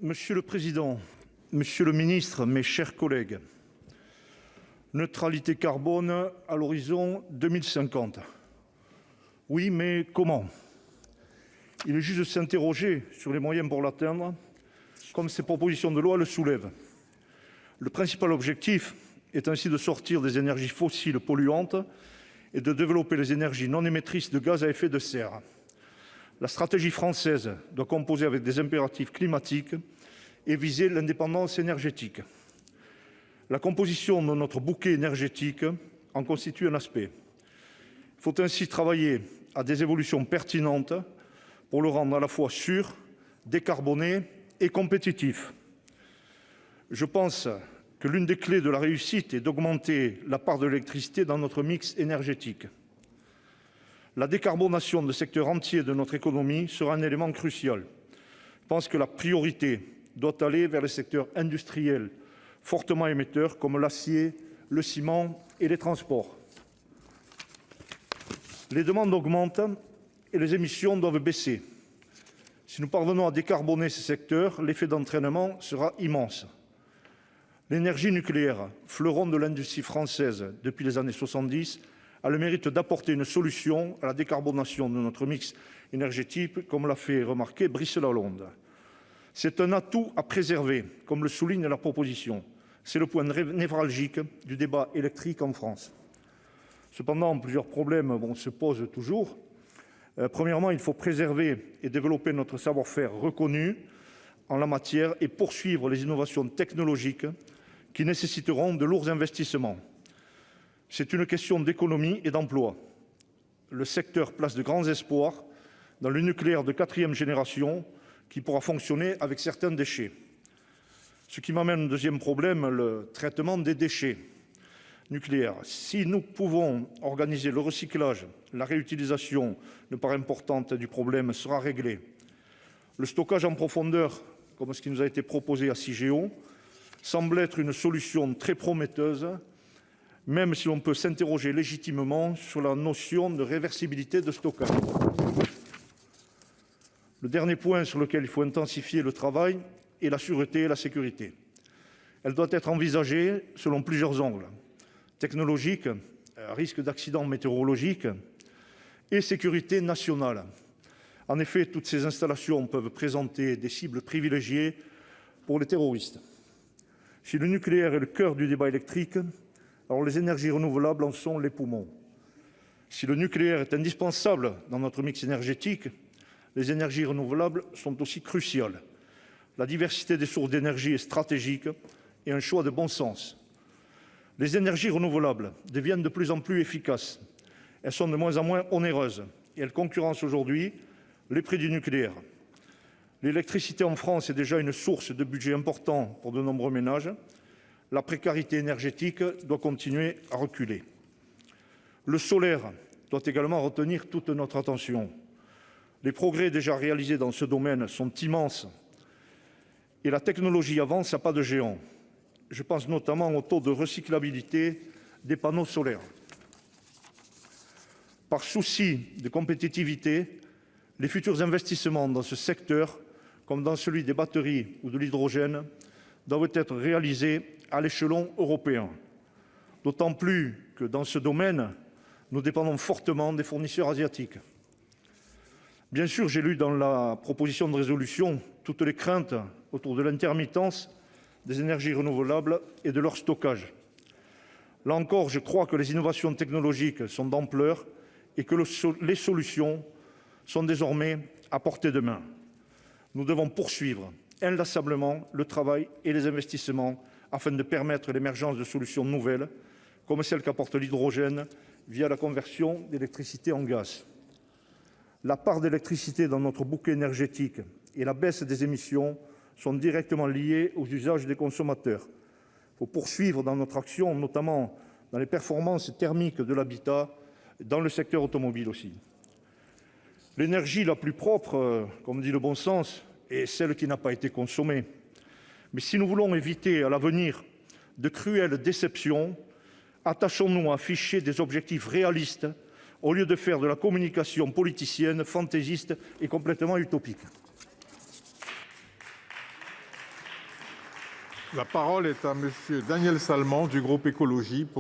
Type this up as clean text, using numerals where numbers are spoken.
Monsieur le président, monsieur le ministre, mes chers collègues, neutralité carbone à l'horizon 2050. Oui, mais comment ? Il est juste de s'interroger sur les moyens pour l'atteindre, comme ces propositions de loi le soulèvent. Le principal objectif est ainsi de sortir des énergies fossiles polluantes et de développer les énergies non émettrices de gaz à effet de serre. La stratégie française doit composer avec des impératifs climatiques et viser l'indépendance énergétique. La composition de notre bouquet énergétique en constitue un aspect. Il faut ainsi travailler à des évolutions pertinentes pour le rendre à la fois sûr, décarboné et compétitif. Je pense que l'une des clés de la réussite est d'augmenter la part de l'électricité dans notre mix énergétique. La décarbonation de secteurs entiers de notre économie sera un élément crucial. Je pense que la priorité doit aller vers les secteurs industriels fortement émetteurs comme l'acier, le ciment et les transports. Les demandes augmentent et les émissions doivent baisser. Si nous parvenons à décarboner ces secteurs, l'effet d'entraînement sera immense. L'énergie nucléaire, fleuron de l'industrie française depuis les années 70, a le mérite d'apporter une solution à la décarbonation de notre mix énergétique, comme l'a fait remarquer Brice Lalonde. C'est un atout à préserver, comme le souligne la proposition. C'est le point névralgique du débat électrique en France. Cependant, plusieurs problèmes se posent toujours. Premièrement, il faut préserver et développer notre savoir-faire reconnu en la matière et poursuivre les innovations technologiques qui nécessiteront de lourds investissements. C'est une question d'économie et d'emploi. Le secteur place de grands espoirs dans le nucléaire de 4e génération qui pourra fonctionner avec certains déchets. Ce qui m'amène au deuxième problème, le traitement des déchets nucléaires. Si nous pouvons organiser le recyclage, la réutilisation, une part importante du problème sera réglée. Le stockage en profondeur, comme ce qui nous a été proposé à Cigéo, semble être une solution très prometteuse, même si l'on peut s'interroger légitimement sur la notion de réversibilité de stockage. Le dernier point sur lequel il faut intensifier le travail est la sûreté et la sécurité. Elle doit être envisagée selon plusieurs angles: technologique, risque d'accident météorologique et sécurité nationale. En effet, toutes ces installations peuvent présenter des cibles privilégiées pour les terroristes. Si le nucléaire est le cœur du débat électrique, alors les énergies renouvelables en sont les poumons. Si le nucléaire est indispensable dans notre mix énergétique, les énergies renouvelables sont aussi cruciales. La diversité des sources d'énergie est stratégique et un choix de bon sens. Les énergies renouvelables deviennent de plus en plus efficaces. Elles sont de moins en moins onéreuses et elles concurrencent aujourd'hui les prix du nucléaire. L'électricité en France est déjà une source de budget important pour de nombreux ménages. La précarité énergétique doit continuer à reculer. Le solaire doit également retenir toute notre attention. Les progrès déjà réalisés dans ce domaine sont immenses et la technologie avance à pas de géant. Je pense notamment au taux de recyclabilité des panneaux solaires. Par souci de compétitivité, les futurs investissements dans ce secteur, comme dans celui des batteries ou de l'hydrogène, doivent être réalisés à l'échelon européen. D'autant plus que dans ce domaine, nous dépendons fortement des fournisseurs asiatiques. Bien sûr, j'ai lu dans la proposition de résolution toutes les craintes autour de l'intermittence des énergies renouvelables et de leur stockage. Là encore, je crois que les innovations technologiques sont d'ampleur et que les solutions sont désormais à portée de main. Nous devons poursuivre inlassablement le travail et les investissements afin de permettre l'émergence de solutions nouvelles, comme celle qu'apporte l'hydrogène via la conversion d'électricité en gaz. La part d'électricité dans notre bouquet énergétique et la baisse des émissions sont directement liées aux usages des consommateurs. Il faut poursuivre dans notre action, notamment dans les performances thermiques de l'habitat, dans le secteur automobile aussi. L'énergie la plus propre, comme dit le bon sens, est celle qui n'a pas été consommée. Mais si nous voulons éviter à l'avenir de cruelles déceptions, attachons-nous à afficher des objectifs réalistes au lieu de faire de la communication politicienne, fantaisiste et complètement utopique. La parole est à Monsieur Daniel Salmon du groupe Écologie.